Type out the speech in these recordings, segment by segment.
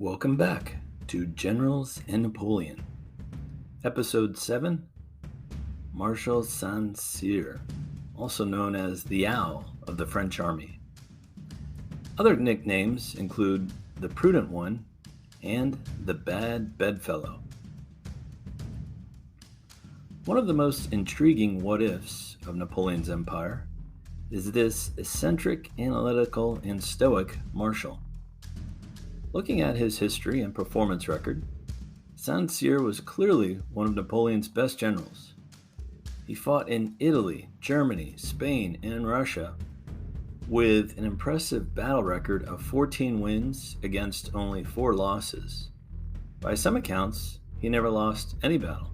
Welcome back to Generals and Napoleon, Episode 7, Marshal Saint-Cyr, also known as the Owl of the French Army. Other nicknames include the Prudent One and the Bad Bedfellow. One of the most intriguing what-ifs of Napoleon's empire is this eccentric, analytical, and stoic marshal. Looking at his history and performance record, Saint-Cyr was clearly one of Napoleon's best generals. He fought in Italy, Germany, Spain, and Russia with an impressive battle record of 14 wins against only 4 losses. By some accounts, he never lost any battle.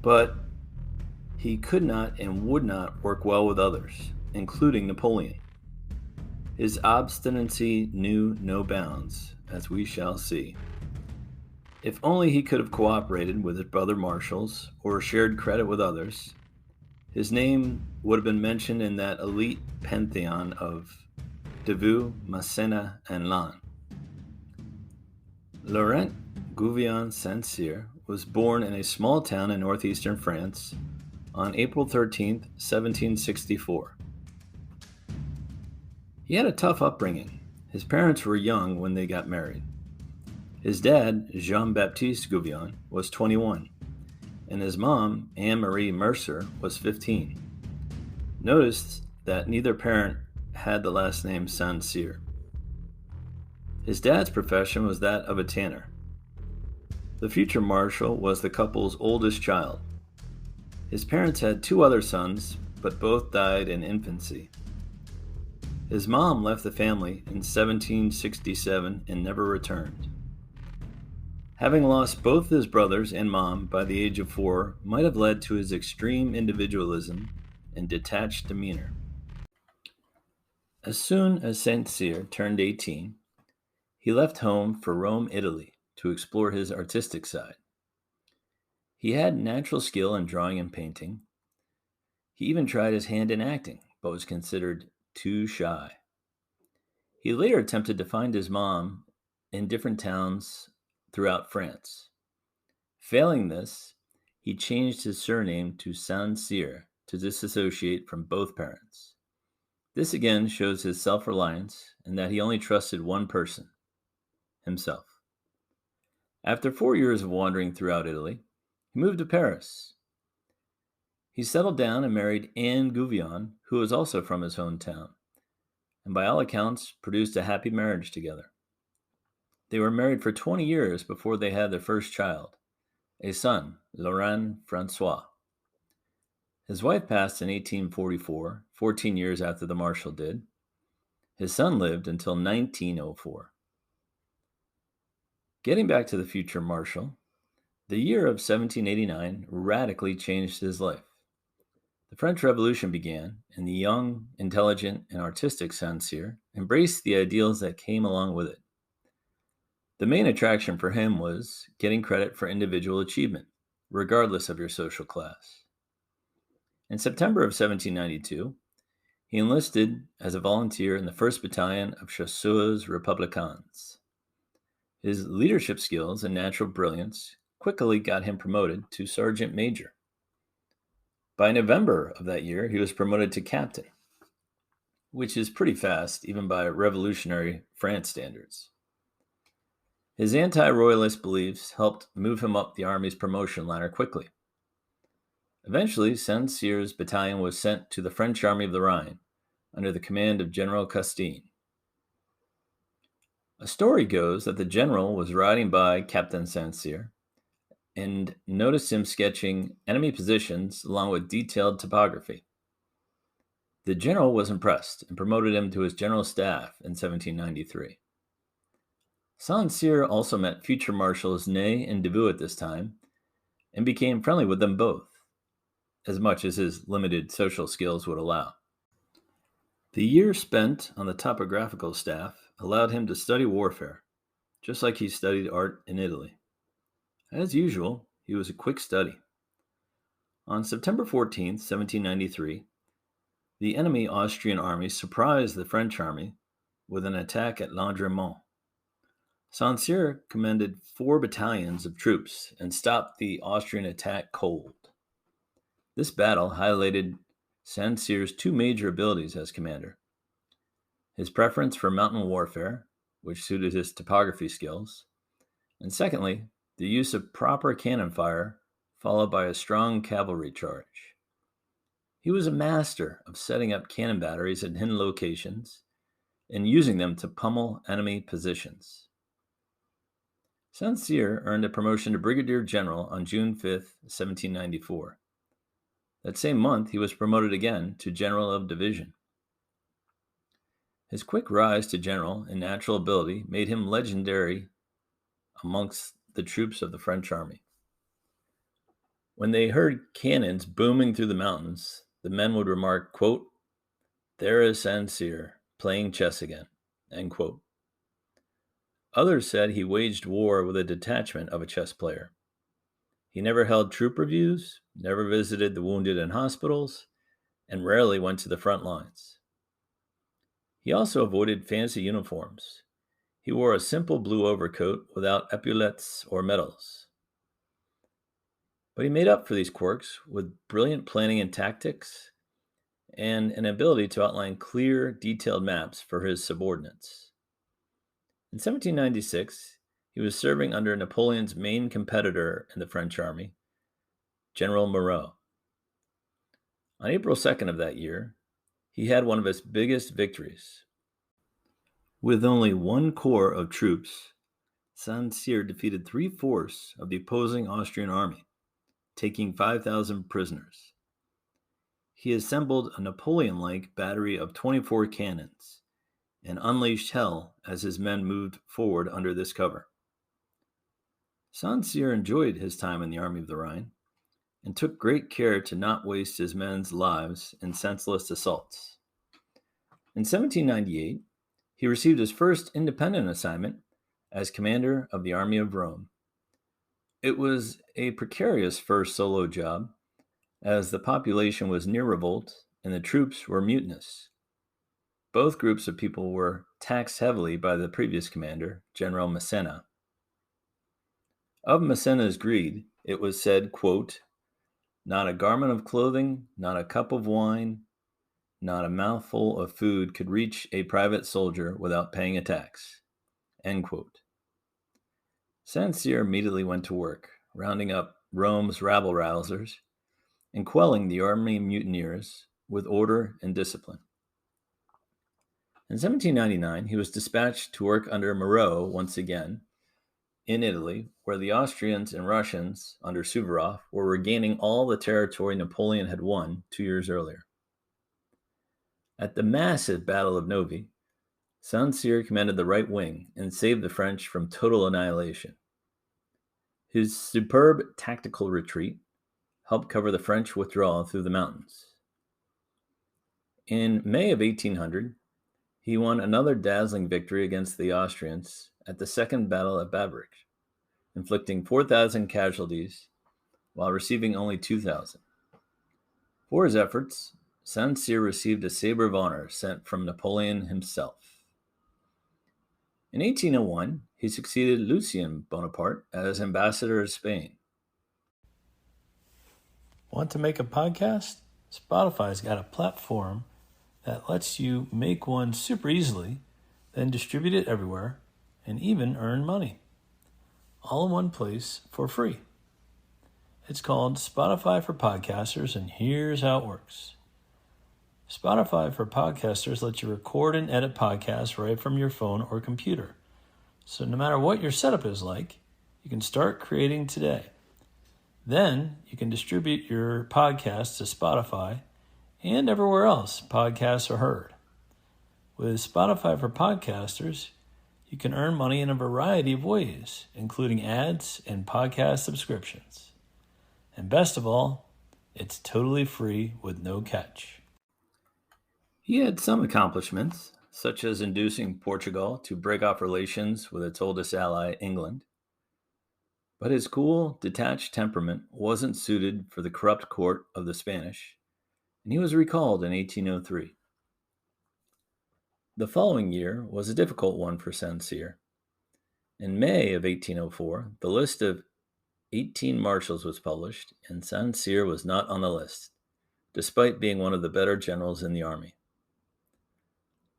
But he could not and would not work well with others, including Napoleon. His obstinacy knew no bounds, as we shall see. If only he could have cooperated with his brother marshals or shared credit with others, his name would have been mentioned in that elite pantheon of Davout, Massena, and Lannes. Laurent Gouvion Saint-Cyr was born in a small town in northeastern France on April 13, 1764. He had a tough upbringing. His parents were young when they got married. His dad, Jean-Baptiste Gouvion, was 21, and his mom, Anne-Marie Mercer, was 15. Notice that neither parent had the last name Saint-Cyr. His dad's profession was that of a tanner. The future marshal was the couple's oldest child. His parents had 2 other sons, but both died in infancy. His mom left the family in 1767 and never returned. Having lost both his brothers and mom by the age of 4 might have led to his extreme individualism and detached demeanor. As soon as Saint-Cyr turned 18, he left home for Rome, Italy, to explore his artistic side. He had natural skill in drawing and painting. He even tried his hand in acting, but was considered too shy. He later attempted to find his mom in different towns throughout France. Failing this, he changed his surname to Saint-Cyr to disassociate from both parents. This again shows his self-reliance and that he only trusted one person, himself. After 4 years of wandering throughout Italy, he moved to Paris. He settled down and married Anne Gouvion, who was also from his hometown, and by all accounts produced a happy marriage together. They were married for 20 years before they had their first child, a son, Laurent Francois. His wife passed in 1844, 14 years after the Marshal did. His son lived until 1904. Getting back to the future Marshal, the year of 1789 radically changed his life. The French Revolution began, and the young, intelligent, and artistic Saint-Cyr embraced the ideals that came along with it. The main attraction for him was getting credit for individual achievement, regardless of your social class. In September of 1792, he enlisted as a volunteer in the 1st Battalion of Chasseurs Républicains. His leadership skills and natural brilliance quickly got him promoted to sergeant major. By November of that year, he was promoted to captain, which is pretty fast, even by revolutionary France standards. His anti-royalist beliefs helped move him up the army's promotion ladder quickly. Eventually, Saint-Cyr's battalion was sent to the French Army of the Rhine under the command of General Custine. A story goes that the general was riding by Captain Saint-Cyr and noticed him sketching enemy positions along with detailed topography. The general was impressed and promoted him to his general staff in 1793. Saint-Cyr also met future Marshals Ney and Davout at this time and became friendly with them both, as much as his limited social skills would allow. The year spent on the topographical staff allowed him to study warfare, just like he studied art in Italy. As usual, he was a quick study. On September 14, 1793, the enemy Austrian army surprised the French army with an attack at Landremont. Saint-Cyr commanded 4 battalions of troops and stopped the Austrian attack cold. This battle highlighted Saint-Cyr's 2 major abilities as commander: his preference for mountain warfare, which suited his topography skills, and secondly, the use of proper cannon fire followed by a strong cavalry charge. He was a master of setting up cannon batteries at hidden locations and using them to pummel enemy positions. Saint-Cyr earned a promotion to brigadier general on June 5, 1794. That same month, he was promoted again to general of division. His quick rise to general and natural ability made him legendary amongst the troops of the French army. When they heard cannons booming through the mountains, the men would remark, quote, "There is Saint-Cyr playing chess again," end quote. Others said he waged war with a detachment of a chess player. He never held troop reviews, never visited the wounded in hospitals, and rarely went to the front lines. He also avoided fancy uniforms. He wore a simple blue overcoat without epaulettes or medals. But he made up for these quirks with brilliant planning and tactics and an ability to outline clear, detailed maps for his subordinates. In 1796, he was serving under Napoleon's main competitor in the French army, General Moreau. On April 2nd of that year, he had one of his biggest victories. With only 1 corps of troops, Saint-Cyr defeated 3/4 of the opposing Austrian army, taking 5,000 prisoners. He assembled a Napoleon-like battery of 24 cannons and unleashed hell as his men moved forward under this cover. Saint-Cyr enjoyed his time in the Army of the Rhine and took great care to not waste his men's lives in senseless assaults. In 1798, he received his first independent assignment as commander of the Army of Rome. It was a precarious first solo job, as the population was near revolt and the troops were mutinous. Both groups of people were taxed heavily by the previous commander, General Massena. Of Massena's greed, it was said, quote, "Not a garment of clothing, not a cup of wine, not a mouthful of food could reach a private soldier without paying a tax," end quote. Saint-Cyr immediately went to work, rounding up Rome's rabble-rousers and quelling the army mutineers with order and discipline. In 1799, he was dispatched to work under Moreau once again in Italy, where the Austrians and Russians under Suvorov were regaining all the territory Napoleon had won 2 years earlier. At the massive Battle of Novi, Saint-Cyr commanded the right wing and saved the French from total annihilation. His superb tactical retreat helped cover the French withdrawal through the mountains. In May of 1800, he won another dazzling victory against the Austrians at the Second Battle of Babrich, inflicting 4,000 casualties while receiving only 2,000. For his efforts, Saint-Cyr received a Sabre of Honor sent from Napoleon himself. In 1801, he succeeded Lucien Bonaparte as ambassador to Spain. Want to make a podcast? Spotify's got a platform that lets you make one super easily, then distribute it everywhere, and even earn money. All in one place for free. It's called Spotify for Podcasters, and here's how it works. Spotify for Podcasters lets you record and edit podcasts right from your phone or computer. So no matter what your setup is like, you can start creating today. Then you can distribute your podcast to Spotify and everywhere else podcasts are heard. With Spotify for Podcasters, you can earn money in a variety of ways, including ads and podcast subscriptions. And best of all, it's totally free with no catch. He had some accomplishments, such as inducing Portugal to break off relations with its oldest ally, England. But his cool, detached temperament wasn't suited for the corrupt court of the Spanish, and he was recalled in 1803. The following year was a difficult one for Saint-Cyr. In May of 1804, the list of 18 marshals was published, and Saint-Cyr was not on the list, despite being one of the better generals in the army.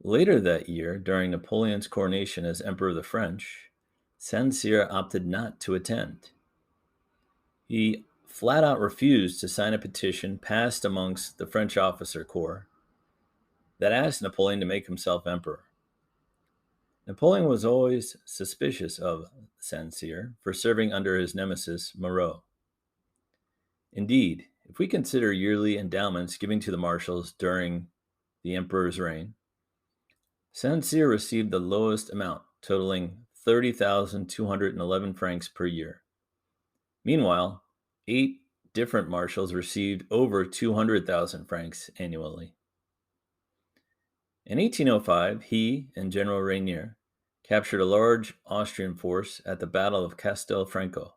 Later that year, during Napoleon's coronation as Emperor of the French, Saint-Cyr opted not to attend. He flat out refused to sign a petition passed amongst the French officer corps that asked Napoleon to make himself emperor. Napoleon was always suspicious of Saint-Cyr for serving under his nemesis, Moreau. Indeed, if we consider yearly endowments given to the marshals during the emperor's reign, Saint-Cyr received the lowest amount, totaling 30,211 francs per year. Meanwhile, 8 different marshals received over 200,000 francs annually. In 1805, he and General Reynier captured a large Austrian force at the Battle of Castelfranco.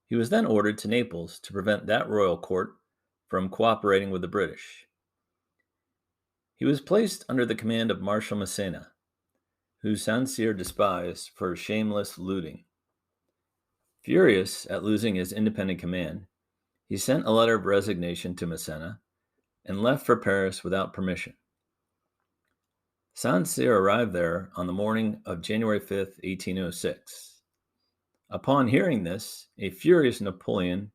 He was then ordered to Naples to prevent that royal court from cooperating with the British. He was placed under the command of Marshal Massena, who Saint-Cyr despised for shameless looting. Furious at losing his independent command, he sent a letter of resignation to Massena and left for Paris without permission. Saint-Cyr arrived there on the morning of January 5, 1806. Upon hearing this, a furious Napoleon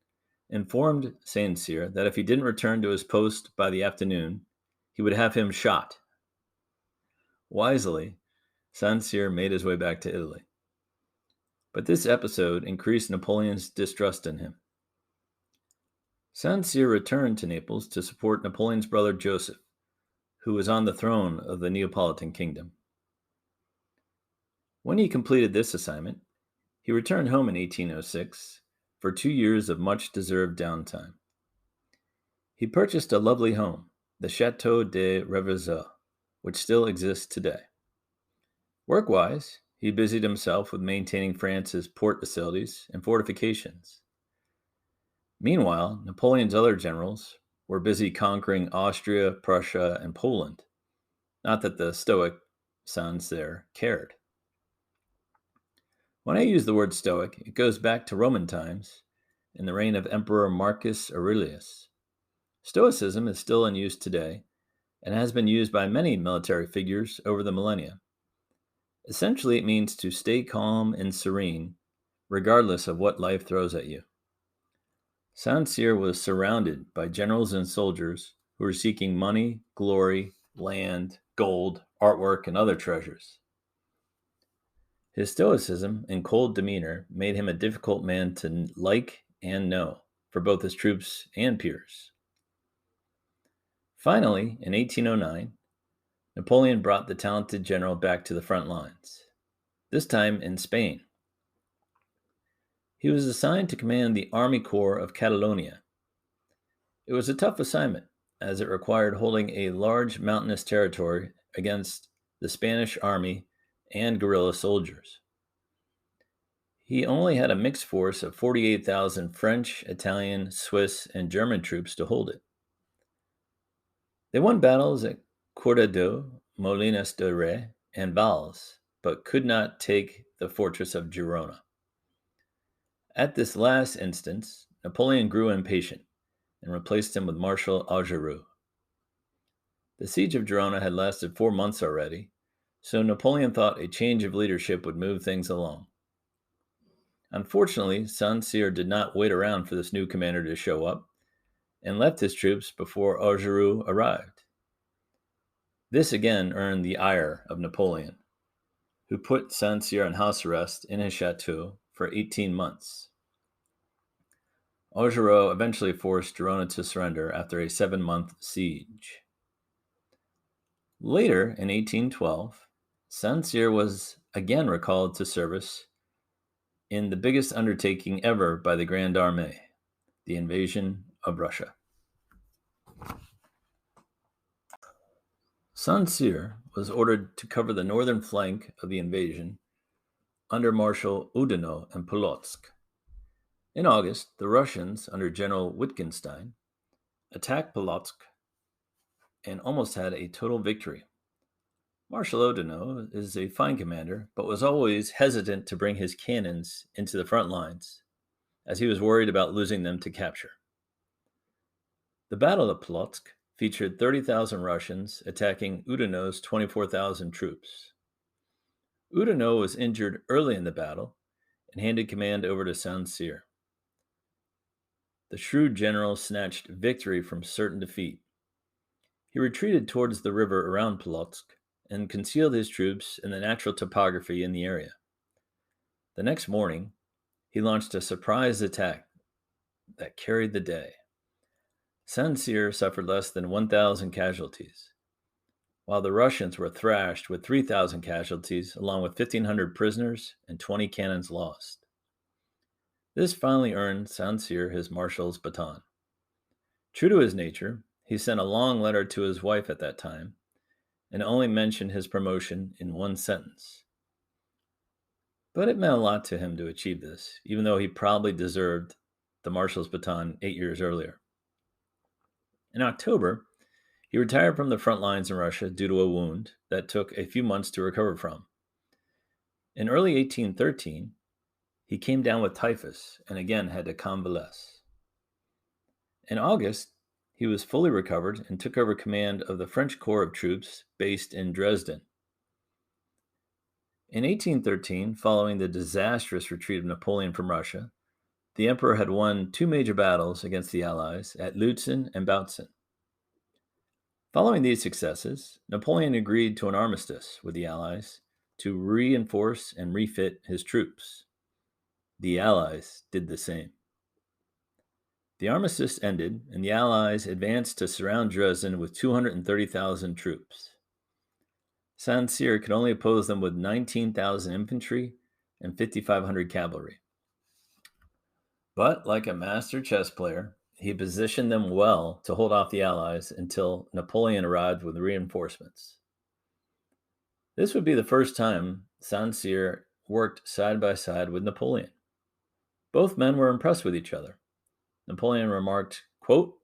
informed Saint-Cyr that if he didn't return to his post by the afternoon, he would have him shot. Wisely, Saint-Cyr made his way back to Italy. But this episode increased Napoleon's distrust in him. Saint-Cyr returned to Naples to support Napoleon's brother Joseph, who was on the throne of the Neapolitan kingdom. When he completed this assignment, he returned home in 1806 for 2 years of much-deserved downtime. He purchased a lovely home, the Château de Reversaux, which still exists today. Work-wise, he busied himself with maintaining France's port facilities and fortifications. Meanwhile, Napoleon's other generals were busy conquering Austria, Prussia, and Poland. Not that the Stoic Saint-Cyr cared. When I use the word Stoic, it goes back to Roman times in the reign of Emperor Marcus Aurelius. Stoicism is still in use today and has been used by many military figures over the millennia. Essentially, it means to stay calm and serene, regardless of what life throws at you. Saint-Cyr was surrounded by generals and soldiers who were seeking money, glory, land, gold, artwork, and other treasures. His stoicism and cold demeanor made him a difficult man to like and know for both his troops and peers. Finally, in 1809, Napoleon brought the talented general back to the front lines, this time in Spain. He was assigned to command the Army Corps of Catalonia. It was a tough assignment, as it required holding a large mountainous territory against the Spanish army and guerrilla soldiers. He only had a mixed force of 48,000 French, Italian, Swiss, and German troops to hold it. They won battles at Cordedo, Molinas de Rey, and Valls, but could not take the fortress of Girona. At this last instance, Napoleon grew impatient and replaced him with Marshal Augereau. The siege of Girona had lasted 4 months already, so Napoleon thought a change of leadership would move things along. Unfortunately, Saint-Cyr did not wait around for this new commander to show up and left his troops before Augereau arrived. This again earned the ire of Napoleon, who put Saint-Cyr on house arrest in his chateau for 18 months. Augereau eventually forced Girona to surrender after a 7-month siege. Later, in 1812, Saint-Cyr was again recalled to service in the biggest undertaking ever by the Grande Armée, the invasion of Russia. Saint-Cyr was ordered to cover the northern flank of the invasion under Marshal Oudinot and Polotsk. In August, the Russians, under General Wittgenstein, attacked Polotsk and almost had a total victory. Marshal Oudinot is a fine commander, but was always hesitant to bring his cannons into the front lines, as he was worried about losing them to capture. The Battle of Polotsk featured 30,000 Russians attacking Oudinot's 24,000 troops. Oudinot was injured early in the battle and handed command over to Saint-Cyr. The shrewd general snatched victory from certain defeat. He retreated towards the river around Polotsk and concealed his troops in the natural topography in the area. The next morning, he launched a surprise attack that carried the day. Saint-Cyr suffered less than 1,000 casualties, while the Russians were thrashed with 3,000 casualties, along with 1,500 prisoners and 20 cannons lost. This finally earned Saint-Cyr his marshal's baton. True to his nature, he sent a long letter to his wife at that time and only mentioned his promotion in one sentence. But it meant a lot to him to achieve this, even though he probably deserved the marshal's baton 8 years earlier. In October, he retired from the front lines in Russia due to a wound that took a few months to recover from. In early 1813, he came down with typhus and again had to convalesce. In August, he was fully recovered and took over command of the French corps of troops based in Dresden. In 1813, following the disastrous retreat of Napoleon from Russia, the emperor had won 2 major battles against the Allies at Lutzen and Bautzen. Following these successes, Napoleon agreed to an armistice with the Allies to reinforce and refit his troops. The Allies did the same. The armistice ended, and the Allies advanced to surround Dresden with 230,000 troops. Saint-Cyr could only oppose them with 19,000 infantry and 5,500 cavalry. But, like a master chess player, he positioned them well to hold off the Allies until Napoleon arrived with reinforcements. This would be the first time Saint-Cyr worked side by side with Napoleon. Both men were impressed with each other. Napoleon remarked, quote,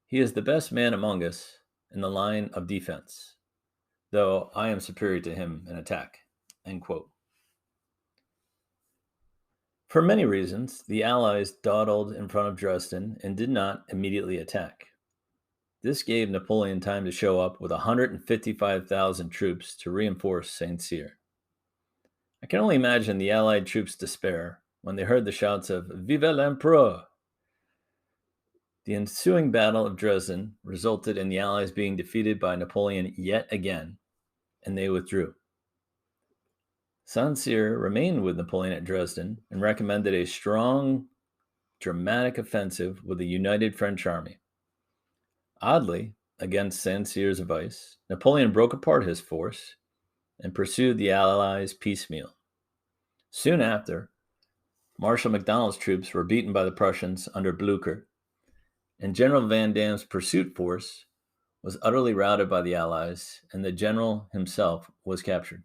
"He is the best man among us in the line of defense, though I am superior to him in attack," end quote. For many reasons, the Allies dawdled in front of Dresden and did not immediately attack. This gave Napoleon time to show up with 155,000 troops to reinforce Saint-Cyr. I can only imagine the Allied troops' despair when they heard the shouts of "Vive l'Empereur!" The ensuing Battle of Dresden resulted in the Allies being defeated by Napoleon yet again, and they withdrew. Saint-Cyr remained with Napoleon at Dresden and recommended a strong, dramatic offensive with a united French army. Oddly, against Saint-Cyr's advice, Napoleon broke apart his force and pursued the Allies piecemeal. Soon after, Marshal Macdonald's troops were beaten by the Prussians under Blücher, and General Van Damme's pursuit force was utterly routed by the Allies, and the general himself was captured.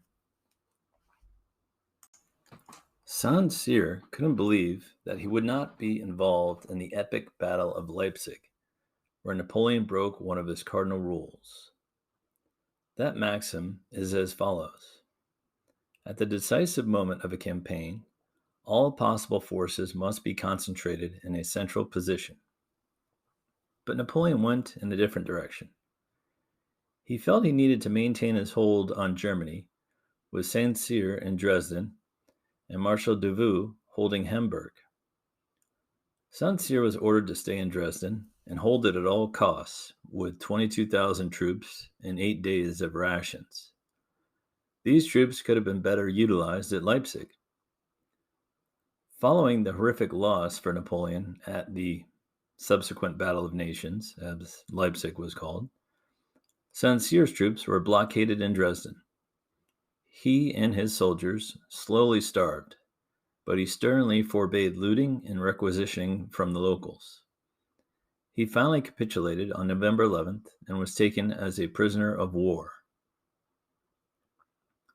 Saint-Cyr couldn't believe that he would not be involved in the epic Battle of Leipzig, where Napoleon broke one of his cardinal rules. That maxim is as follows: at the decisive moment of a campaign, all possible forces must be concentrated in a central position. But Napoleon went in a different direction. He felt he needed to maintain his hold on Germany, with Saint-Cyr in Dresden and Marshal Davout holding Hamburg. Saint-Cyr was ordered to stay in Dresden and hold it at all costs, with 22,000 troops and 8 days of rations. These troops could have been better utilized at Leipzig. Following the horrific loss for Napoleon at the subsequent Battle of Nations, as Leipzig was called, Saint-Cyr's troops were blockaded in Dresden. He and his soldiers slowly starved, but he sternly forbade looting and requisitioning from the locals. He finally capitulated on November 11th and was taken as a prisoner of war.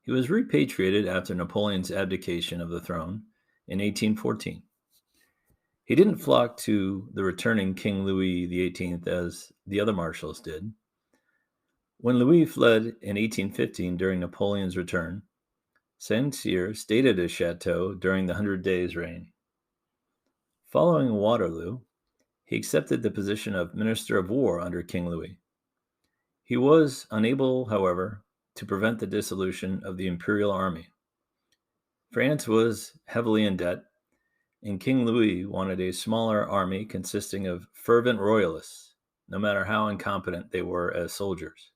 He was repatriated after Napoleon's abdication of the throne in 1814. He didn't flock to the returning King Louis XVIII as the other marshals did. When Louis fled in 1815 during Napoleon's return, Saint-Cyr stayed at his chateau during the Hundred Days' reign. Following Waterloo, he accepted the position of Minister of War under King Louis. He was unable, however, to prevent the dissolution of the imperial army. France was heavily in debt, and King Louis wanted a smaller army consisting of fervent royalists, no matter how incompetent they were as soldiers.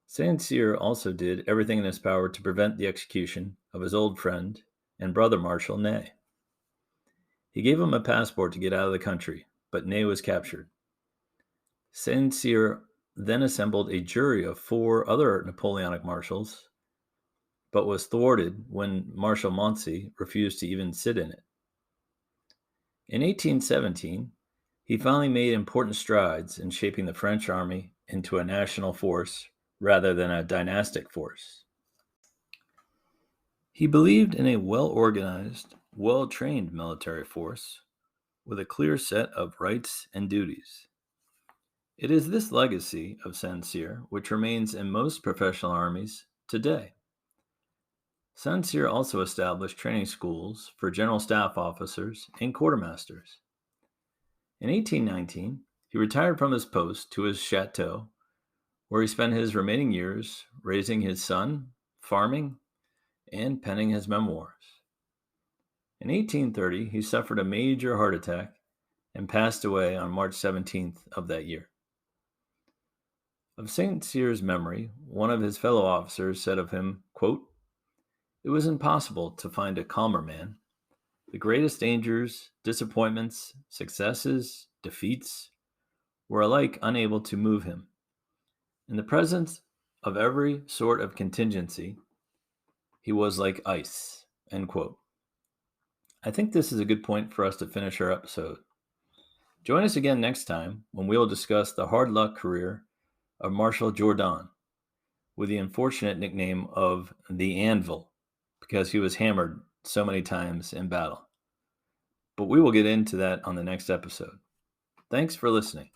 Saint-Cyr also did everything in his power to prevent the execution of his old friend and brother Marshal Ney. He gave him a passport to get out of the country, but Ney was captured. Saint-Cyr then assembled a jury of 4 other Napoleonic marshals, but was thwarted when Marshal Montcy refused to even sit in it. In 1817, he finally made important strides in shaping the French army into a national force rather than a dynastic force. He believed in a well-organized, well-trained military force with a clear set of rights and duties. It is this legacy of Saint-Cyr which remains in most professional armies today. Saint-Cyr also established training schools for general staff officers and quartermasters. In 1819, he retired from his post to his chateau, where he spent his remaining years raising his son, farming, and penning his memoirs. In 1830, he suffered a major heart attack and passed away on March 17th of that year. Of Saint-Cyr's memory, one of his fellow officers said of him, quote, "It was impossible to find a calmer man. The greatest dangers, disappointments, successes, defeats were alike unable to move him. In the presence of every sort of contingency, he was like ice." End quote. I think this is a good point for us to finish our episode. Join us again next time when we will discuss the hard luck career of Marshal Jourdan, with the unfortunate nickname of the Anvil, because he was hammered so many times in battle. But we will get into that on the next episode. Thanks for listening.